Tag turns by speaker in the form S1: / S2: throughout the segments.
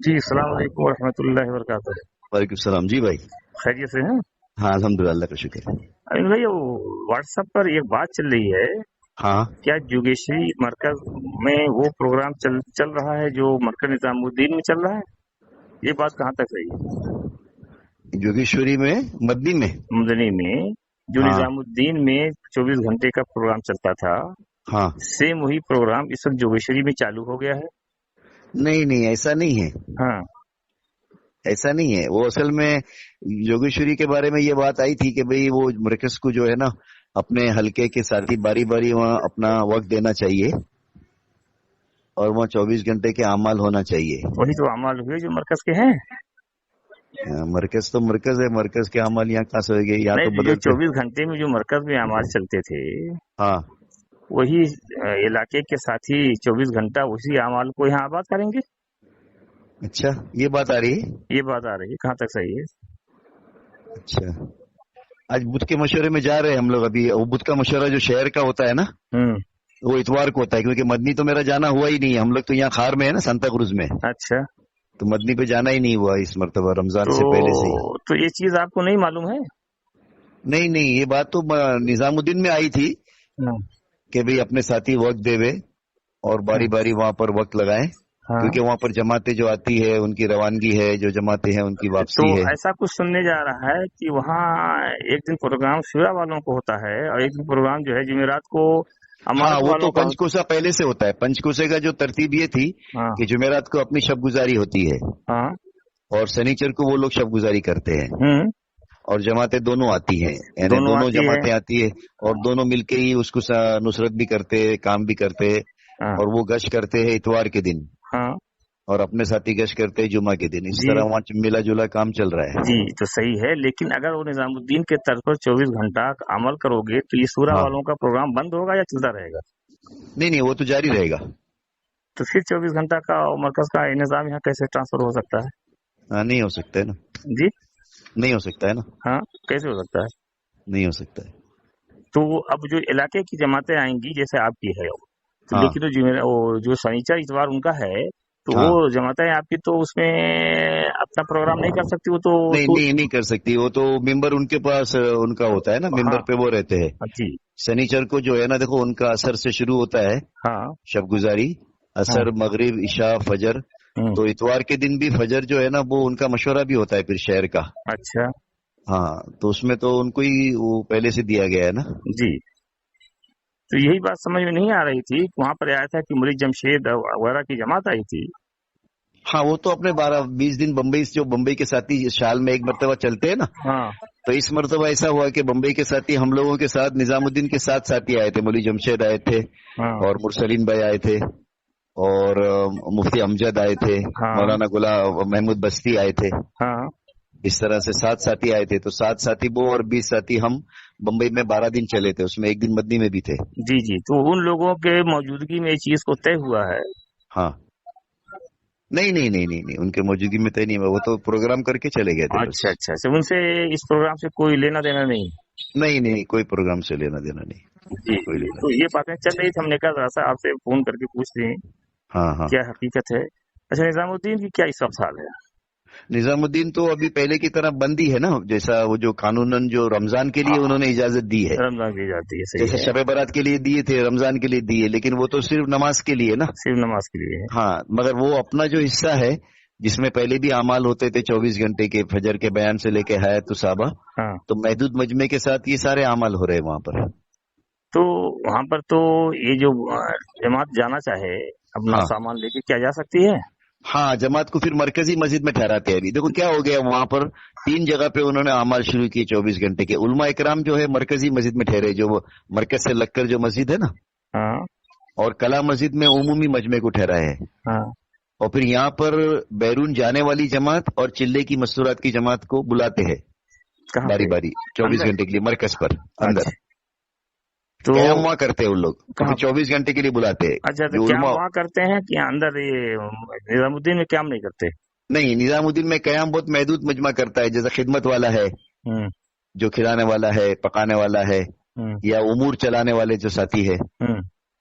S1: جی السلام علیکم ورحمۃ اللہ وبرکاتہ.
S2: وعلیکم السلام. جی بھائی
S1: خیریت سے ہیں؟
S2: ہاں الحمدللہ، اللہ کا شکر ہے.
S1: امین بھائی واٹس ایپ پر ایک بات چل رہی ہے،
S2: ہاں
S1: کیا جوگیشوری مرکز میں وہ پروگرام چل رہا ہے جو مرکز نظام الدین میں چل رہا ہے؟ یہ بات کہاں تک صحیح ہے؟
S2: جوگیشوری میں مدنی میں
S1: مدنی میں جو
S2: ہاں
S1: نظام الدین میں 24 گھنٹے کا پروگرام چلتا تھا،
S2: ہاں
S1: سیم وہی پروگرام اس وقت جوگیشوری میں چالو ہو گیا ہے.
S2: نہیں ایسا نہیں ہے،
S1: ہاں
S2: ایسا نہیں ہے. وہ اصل میں جوگیشوری کے بارے میں یہ بات آئی تھی کہ بھئی وہ مرکز کو جو ہے نا اپنے حلقے کے ساتھ ہی باری باری وہاں اپنا وقت دینا چاہیے اور وہاں 24 گھنٹے کے اعمال ہونا چاہیے.
S1: وہی تو اعمال ہوئے جو مرکز کے ہیں.
S2: مرکز تو مرکز ہے، مرکز کے اعمال یہاں کہاں سے ہوئے گے؟ یا تو
S1: نہیں، جو
S2: بدلتے.
S1: 24 گھنٹے میں جو مرکز میں اعمال چلتے تھے
S2: ہاں
S1: وہی علاقے کے ساتھی 24 گھنٹہ اسی اعمال کو یہاں آباد کریں گے.
S2: اچھا یہ بات آ رہی ہے.
S1: یہ بات آ رہی ہے، کہاں تک صحیح ہے؟
S2: اچھا آج بدھ کے مشورے میں جا رہے ہیں ہم لوگ. ابھی وہ بدھ کا مشورہ جو شہر کا ہوتا ہے نا وہ اتوار کو ہوتا ہے، کیونکہ مدنی تو میرا جانا ہوا ہی نہیں ہے. ہم لوگ تو یہاں خار میں ہے نا، سانتا کروز میں،
S1: اچھا
S2: تو مدنی پہ جانا ہی نہیں ہوا اس مرتبہ رمضان
S1: تو
S2: سے پہلے سے ہی.
S1: تو یہ چیز آپ کو نہیں معلوم ہے؟
S2: نہیں یہ بات تو نظام الدین میں آئی تھی کہ بھئی اپنے ساتھی وقت دے اور باری باری وہاں پر وقت لگائیں،
S1: ہاں
S2: کیونکہ وہاں پر جماعتیں جو آتی ہے ان کی روانگی ہے، جو جماعتیں ہیں ان کی
S1: تو
S2: واپسی ہے.
S1: ایسا کچھ سننے جا رہا ہے کہ وہاں ایک دن پروگرام شورا والوں کو ہوتا ہے اور ایک دن پروگرام جو ہے جمعرات کو
S2: ہاں
S1: امارت
S2: وہ تو
S1: والوں کا
S2: پنچ کوسا پہلے سے ہوتا ہے. پنچ کوسے کا جو ترتیب یہ تھی
S1: ہاں
S2: کہ جمعرات کو اپنی شب گزاری ہوتی ہے
S1: ہاں
S2: اور سنیچر کو وہ لوگ شب گزاری کرتے ہیں،
S1: ہوں
S2: اور جماعتیں دونوں آتی ہیں، یعنی دونوں
S1: آتی ہے.
S2: جماعتیں آتی ہے اور دونوں مل کے ہی اس کو نصرت بھی کرتے ہیں، کام بھی کرتے ہیں.
S1: ہاں
S2: اور وہ گشت کرتے ہیں اتوار کے دن
S1: ہاں
S2: اور اپنے ساتھی گشت کرتے ہیں جمعہ کے دن. اس
S1: جی
S2: طرح وہاں ملا جلا کام چل رہا ہے.
S1: جی تو صحیح ہے، لیکن اگر وہ نظام الدین کے طرز پر 24 گھنٹہ عمل کرو گے تو یہ سورا
S2: ہاں
S1: والوں کا پروگرام بند ہوگا یا چلتا رہے گا؟
S2: نہیں وہ تو جاری رہے گا.
S1: تو پھر 24 گھنٹہ کا مرکز کا نظام یہاں کیسے ٹرانسفر ہو سکتا ہے؟
S2: ہاں نہیں ہو سکتا ہے نا.
S1: جی
S2: نہیں ہو سکتا ہے نا.
S1: ہاں کیسے ہو سکتا ہے؟
S2: نہیں ہو سکتا ہے.
S1: تو اب جو علاقے کی جماعتیں آئیں گی جیسے آپ کی ہے تو
S2: ہاں
S1: لیکن جو سنیچر اتوار ان کا ہے تو
S2: ہاں
S1: وہ جماعتیں آپ کی تو اس میں اپنا پروگرام نہیں کر سکتی. وہ تو
S2: نہیں کر سکتی. وہ تو ممبر ان کے پاس ان کا ہوتا ہے نا،
S1: ہاں
S2: ممبر پہ وہ رہتے ہیں.
S1: جی
S2: سنیچر کو جو ہے نا دیکھو ان کا اثر سے شروع ہوتا ہے
S1: ہاں
S2: شب گزاری، اثر مغرب عشاء فجر.
S1: ہوں،
S2: تو اتوار کے دن بھی فجر جو ہے نا وہ ان کا مشورہ بھی ہوتا ہے پھر شہر کا.
S1: اچھا
S2: ہاں تو اس میں تو ان کو ہی وہ پہلے سے دیا گیا ہے نا.
S1: جی. تو یہی بات سمجھ میں نہیں آ رہی تھی، وہاں پر آیا تھا کہ ملک جمشید وغیرہ کی جماعت آئی تھی.
S2: ہاں وہ تو اپنے 12-20 دن بمبئی کے ساتھی سال میں ایک مرتبہ چلتے ہیں نا.
S1: ہاں
S2: تو اس مرتبہ ایسا ہوا کہ بمبئی کے ساتھی ہم لوگوں کے ساتھ نظام الدین کے ساتھی آئے تھے. مولوی جمشید آئے تھے
S1: ہاں
S2: اور مرسلین بھائی آئے تھے اور مفتی امجد آئے تھے،
S1: ہاں
S2: مولانا محمود بستی آئے تھے.
S1: ہاں
S2: اس طرح سے 7 ساتھی آئے تھے. تو 7 ساتھی وہ اور 20 ساتھی ہم بمبئی میں 12 دن چلے تھے، اس میں ایک دن مدنی میں بھی تھے.
S1: جی جی. تو ان لوگوں کے موجودگی میں اس چیز کو طے ہوا ہے؟
S2: ہاں نہیں ان کے موجودگی میں طے نہیں ہوا، وہ تو پروگرام کر کے چلے گئے تھے بس.
S1: اچھا ان سے اس پروگرام سے کوئی لینا دینا نہیں؟
S2: نہیں کوئی پروگرام سے لینا دینا نہیں.
S1: جی
S2: کوئی لینا
S1: تو یہ باتیں چل رہی تھی، ہم نے کہا ذرا سا آپ سے فون کر کے پوچھ لیں
S2: ہاں
S1: کیا حقیقت ہے. اچھا نظام الدین کی کیا اس وقت حال ہے؟
S2: نظام الدین تو ابھی پہلے کی طرح بند ہی ہے نا، جیسا وہ جو قانوناً جو رمضان کے لیے انہوں نے اجازت دی ہے،
S1: رمضان کی جاتی ہے، صحیح
S2: جیسے
S1: ہے،
S2: شب برات کے لیے دیے تھے رمضان کے لیے دیے، لیکن وہ تو صرف نماز کے لیے نا.
S1: صرف نماز کے لیے ہے.
S2: ہاں مگر وہ اپنا جو حصہ ہے جس میں پہلے بھی اعمال ہوتے تھے 24 گھنٹے کے، فجر کے بیان سے لے کے حیات الصحابہ،
S1: ہاں
S2: تو محدود مجمع کے ساتھ یہ سارے اعمال ہو رہے ہیں وہاں پر.
S1: تو وہاں پر تو یہ جو جماعت جانا چاہے اپنا
S2: ہاں
S1: سامان لے کے کیا جا سکتی ہے؟
S2: ہاں جماعت کو پھر مرکزی مسجد میں ٹھہراتے ہیں. ابھی دیکھو کیا ہو گیا وہاں پر 3 جگہ پہ انہوں نے اعمال شروع کیے 24 گھنٹے کے. علماء اکرام جو ہے مرکزی مسجد میں ٹھہرے، جو وہ مرکز سے لگ کر جو مسجد ہے نا،
S1: ہاں
S2: اور کلا مسجد میں عمومی مجمع کو ٹھہرائے ہیں.
S1: ہاں
S2: اور پھر یہاں پر بیرون جانے والی جماعت اور چلے کی مستورات کی جماعت کو بلاتے ہیں
S1: کہاں
S2: باری
S1: پہ؟
S2: باری 24
S1: اندر؟
S2: گھنٹے کے لیے مرکز پر اندر.
S1: اچھا تو
S2: قیام وہاں کرتے ہیں ان لوگ، تو
S1: کہاں
S2: پھر 24 گھنٹے کے لیے بلاتے ہیں.
S1: اچھا تو
S2: جو
S1: قیام
S2: علماء
S1: وہاں کرتے ہیں کہ اندر یہ نظام الدین میں قیام نہیں کرتے؟
S2: نہیں، نظام الدین میں قیام بہت محدود مجمع کرتا ہے، جیسا خدمت والا ہے
S1: ہوں
S2: جو کھلانے والا ہے، پکانے والا ہے،
S1: ہوں
S2: یا امور چلانے والے جو ساتھی ہے،
S1: ہوں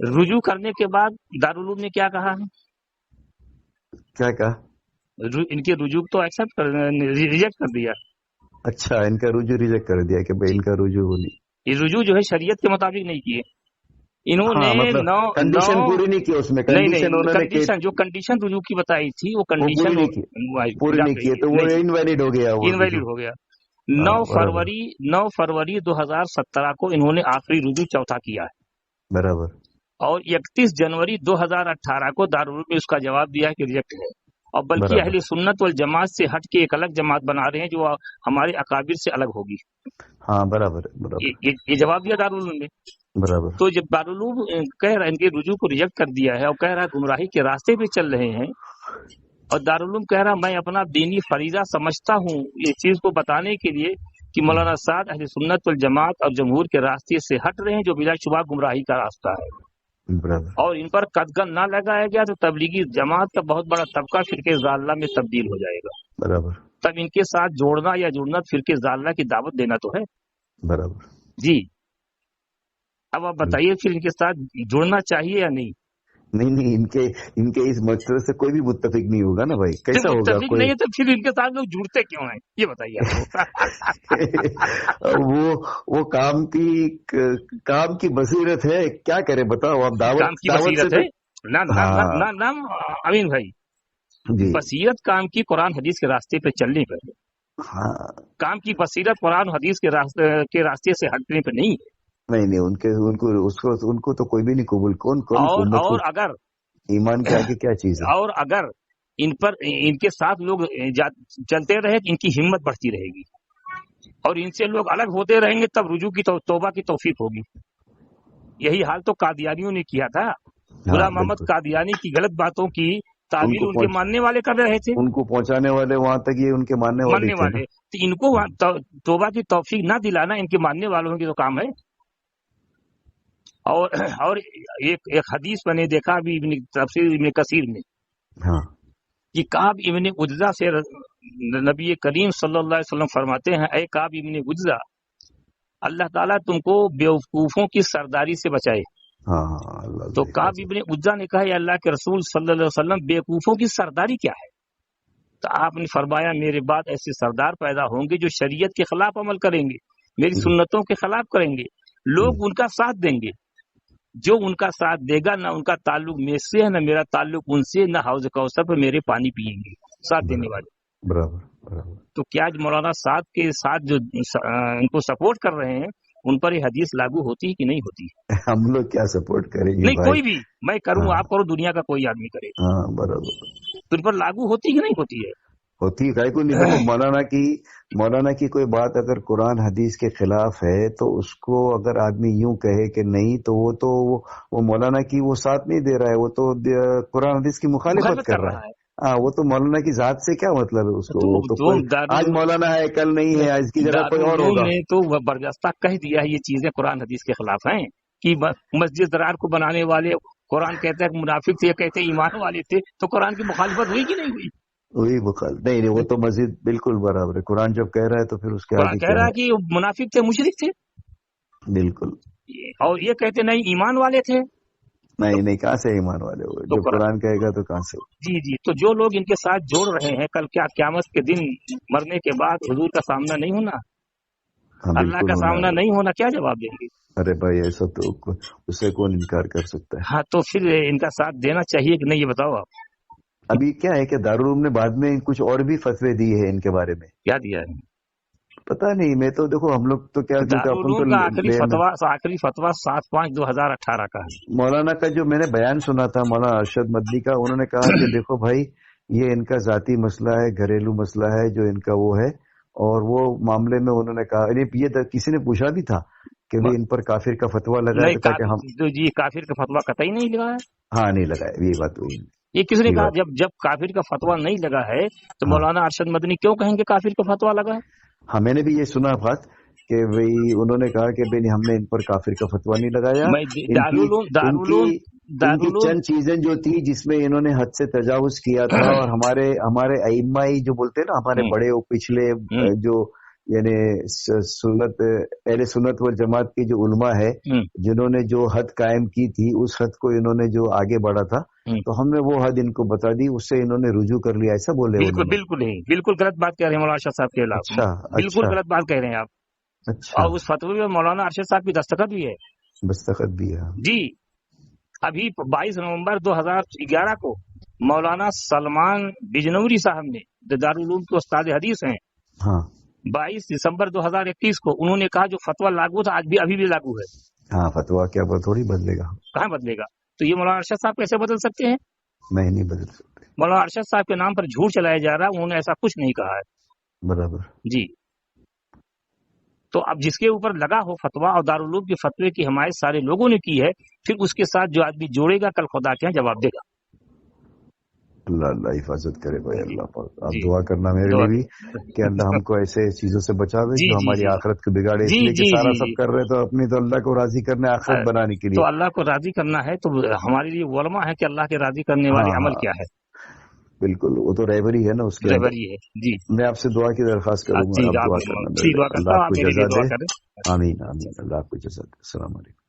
S1: رجوع کرنے کے بعد دارالعلوم نے کیا کہا ہے؟
S2: کیا کہا؟
S1: ان کے رجوع تو ایکسپٹ ریجیکٹ کر دیا.
S2: اچھا، ان کا رجوع ریجیکٹ کر دیا کہ بھائی ان کا رجوع نہیں.
S1: یہ رجوع جو ہے شریعت کے مطابق نہیں کیے انہوں نے.
S2: مطلب کنڈیشن پوری نہیں کی اس میں.
S1: کنڈیشن جو کنڈیشن رجوع کی بتائی تھی وہ کنڈیشن
S2: پوری نہیں کی تو وہ انویلڈ ہو گیا.
S1: 9 فروری 2017 کو انہوں نے آخری رجوع چوتھا کیا ہے.
S2: برابر. اور
S1: 31 جنوری 2018 کو دارالعلوم نے اس کا جواب دیا کہ ریجیکٹ ہے، اور بلکہ اہل سنت والجماعت سے ہٹ کے ایک الگ جماعت بنا رہے ہیں جو ہمارے اکابر سے الگ ہوگی.
S2: ہاں برابر.
S1: یہ جواب دیا دارالعلوم نے.
S2: برابر.
S1: تو جب دارالعلوم کہہ رہا ہے ان کے رجوع کو ریجیکٹ کر دیا ہے اور کہہ رہا ہے گمراہی کے راستے پہ چل رہے ہیں، اور دارالعلوم کہہ رہا میں اپنا دینی فریضہ سمجھتا ہوں یہ چیز کو بتانے کے لیے کہ مولانا سعد اہل سنت والجماعت اور جمہور کے راستے سے ہٹ رہے ہیں جو بلا شبہ گمراہی کا راستہ ہے، اور ان پر قدغن نہ لگایا گیا تو تبلیغی جماعت کا بہت بڑا طبقہ فرقے ضالہ میں تبدیل ہو جائے گا.
S2: برابر.
S1: تب ان کے ساتھ جوڑنا یا جڑنا فرقے ضالہ کی دعوت دینا تو ہے.
S2: برابر.
S1: جی اب آپ بتائیے پھر ان کے ساتھ جڑنا چاہیے یا نہیں؟
S2: نہیں ان کے اس مقصد سے کوئی بھی متفق نہیں ہوگا نا بھائی. کیسا ہوگا؟
S1: متفق نہیں ہے تو پھر ان کے ساتھ لوگ جڑتے کیوں ہیں یہ بتائیے.
S2: وہ کام کی بصیرت ہے. کیا کرے بتاؤ آپ.
S1: کام کی بصیرت ہے نام امین بھائی. بصیرت کام کی قرآن حدیث کے راستے پہ چلنے پر. کام کی بصیرت قرآن حدیث کے راستے سے ہٹنے پہ نہیں ہے. نہیں
S2: ان کو تو کوئی بھی نہیں قبول. کون
S1: اور اگر
S2: ایمان کے آگے کیا چیز ہے.
S1: اور اگر ان کے ساتھ لوگ چلتے رہے تو ان کی ہمت بڑھتی رہے گی، اور ان سے لوگ الگ ہوتے رہیں گے تب رجوع کی توبہ کی توفیق ہوگی. یہی حال تو قادیانیوں نے کیا تھا. غلام محمد قادیانی کی غلط باتوں کی تعویل ان کے ماننے والے کر رہے تھے،
S2: ان کو پہنچانے والے وہاں تک یہ ان کے ماننے والے.
S1: تو ان کو توبہ کی توفیق نہ دلانا ان کے ماننے والوں کی تو کام ہے. اور ایک حدیث میں نے دیکھا ابھی تفسیر ابن کثیر میں کہ کعب ابن عجزہ سے نبی کریم صلی اللہ علیہ وسلم فرماتے ہیں اے کعب ابن عجزہ اللہ تعالیٰ تم کو بیوقوفوں کی سرداری سے بچائے. تو کعب ابن عجزہ نے کہا اللہ کے رسول صلی اللہ علیہ وسلم بیوقوفوں کی سرداری کیا ہے؟ تو آپ نے فرمایا میرے بعد ایسے سردار پیدا ہوں گے جو شریعت کے خلاف عمل کریں گے، میری سنتوں کے خلاف کریں گے، لوگ ان کا ساتھ دیں گے. جو ان کا ساتھ دے گا نہ ان کا تعلق میں سے ہے نہ میرا تعلق ان سے، نہ حوض کوثر پہ میرے پانی پیئیں گے ساتھ دینے والے.
S2: برابر.
S1: تو کیا مولانا سعد کے ساتھ جو ان کو سپورٹ کر رہے ہیں ان پر یہ حدیث لاگو ہوتی ہے کہ نہیں ہوتی؟
S2: ہم لوگ کیا سپورٹ کریں گے؟
S1: نہیں کوئی بھی، میں کروں آپ کرو، دنیا کا کوئی آدمی کرے.
S2: برابر.
S1: تو ان پر لاگو ہوتی کہ نہیں ہوتی ہے؟
S2: ہوتی ہے. کو نہیں. دیکھو مولانا کی کوئی بات اگر قرآن حدیث کے خلاف ہے تو اس کو اگر آدمی یوں کہے کہ نہیں تو وہ مولانا کی وہ ساتھ نہیں دے رہا ہے، وہ تو قرآن حدیث کی مخالفت کر رہا ہے. وہ تو مولانا کی ذات سے کیا مطلب ہے اس کو. آج مولانا ہے کل نہیں ہے، اس کی جگہ کوئی اور ہوگا.
S1: تو وہ برجستہ کہہ دیا ہے یہ چیزیں قرآن حدیث کے خلاف ہیں کہ مسجد درار کو بنانے والے قرآن کہتا ہے منافق تھے، کہتے ایمان والے تھے، تو قرآن کی مخالفت ہوئی کہ نہیں ہوئی؟
S2: وہی مخالف نہیں، وہ تو مسجد بالکل برابر ہے. قرآن جب کہہ رہا ہے تو پھر اس کے
S1: قرآن کہہ رہا ہے کہ منافق تھے، مشرک تھے.
S2: بالکل.
S1: اور یہ کہتے نہیں ایمان والے تھے.
S2: نہیں کہاں سے ایمان والے ہوئے؟ جو قرآن کہے گا تو کہاں سے؟
S1: جی. تو جو لوگ ان کے ساتھ جوڑ رہے ہیں کل کیا قیامت کے دن مرنے کے بعد حضور کا سامنا نہیں ہونا، اللہ کا سامنا نہیں ہونا، کیا جواب دیں گے؟
S2: ارے بھائی ایسا تو اس سے کون انکار کر سکتا ہے.
S1: ہاں تو پھر ان کا ساتھ دینا چاہیے کہ نہیں یہ بتاؤ آپ.
S2: ابھی کیا ہے کہ دارالعلوم نے بعد میں کچھ اور بھی فتوے دیے ہیں ان کے بارے میں.
S1: کیا دیا ہے؟
S2: پتا نہیں. میں تو دیکھو ہم لوگ تو کیا
S1: آخری فتوا 7/5/2018 کا ہے.
S2: مولانا کا جو میں نے بیان سنا تھا مولانا ارشد مدنی کا، انہوں نے کہا کہ دیکھو بھائی یہ ان کا ذاتی مسئلہ ہے، گھریلو مسئلہ ہے جو ان کا وہ ہے، اور وہ معاملے میں انہوں نے کہا یہ کسی نے پوچھا بھی تھا کہ ان پر کافر کا فتوا لگا ہے.
S1: جی کافر کا فتوا قطعی نہیں لگا ہے.
S2: ہاں نہیں لگا ہے. یہ بات ہوئی.
S1: یہ کس نے کہا؟ جب کافر کا فتوا نہیں لگا ہے تو مولانا ارشد مدنی کیوں کہیں گے کافر کا فتوا لگا ہے؟
S2: ہاں میں نے بھی یہ سنا بات کہ انہوں نے کہا کہ بھائی ہم نے ان پر کافر کا فتوا نہیں لگایا. ان کی چند چیزیں جو تھی جس میں انہوں نے حد سے تجاوز کیا تھا، اور ہمارے ائمہ جو بولتے ہیں نا، ہمارے بڑے پچھلے جو یعنی سنت اہل سنت و جماعت کی جو علماء ہے جنہوں نے جو حد قائم کی تھی اس حد کو انہوں نے جو آگے بڑھا تھا تو ہم نے وہ حد ان کو بتا دی، اس سے انہوں نے رجوع کر لیا، ایسا بولے؟
S1: بالکل نہیں، بالکل غلط بات کہہ رہے ہیں مولانا ارشد صاحب کے علاوہ، بالکل غلط بات کہہ رہے ہیں آپ۔
S2: اچھا،
S1: اور اس فتوی میں مولانا ارشد صاحب کی دستخط بھی ہے؟
S2: دستخط بھی ہے
S1: جی۔ ابھی 22 نومبر 2011 کو مولانا سلمان بجنوری صاحب نے دارالعلوم کے استاد حدیث ہیں، 22 دسمبر 2021 کو انہوں نے کہا جو فتویٰ لاگو تھا آج بھی ابھی بھی لاگو ہے۔
S2: ہاں، فتویٰ کیا تھوڑی بدلے گا،
S1: کہاں بدلے گا؟ تو یہ مولانا ارشد صاحب کیسے بدل سکتے ہیں؟
S2: نہیں بدل سکتے۔
S1: مولانا ارشد صاحب کے نام پر جھوٹ چلایا جا رہا ہے، انہوں نے ایسا کچھ نہیں کہا ہے۔
S2: برابر
S1: جی۔ تو اب جس کے اوپر لگا ہو فتویٰ اور دارالعلوم کے فتوے کی حمایت سارے لوگوں نے کی ہے، پھر اس کے ساتھ جو آدمی جوڑے گا کل خدا کے یہاں جواب دے گا۔
S2: اللہ حفاظت کرے بھائی، اللہ پاک آپ دعا کرنا میرے لیے بھی کہ اللہ ہم کو ایسے چیزوں سے بچاوے جو ہماری آخرت کو بگاڑے، اس لیے کہ سارا سب کر رہے تو اپنی تو اللہ کو راضی کرنے، آخرت بنانے کے لیے
S1: تو اللہ کو راضی کرنا ہے، تو ہمارے لیے علماء ہے کہ اللہ کے راضی کرنے والے عمل کیا ہے۔
S2: بالکل، وہ تو رہبری ہے نا، اس کے
S1: رہبری ہے۔ جی،
S2: میں آپ سے دعا کی درخواست کروں گا، آپ دعا کرنا، اللہ آپ کو جزا دے۔ آمین آمین، اللہ آپ کو جزا دے۔ السلام علیکم۔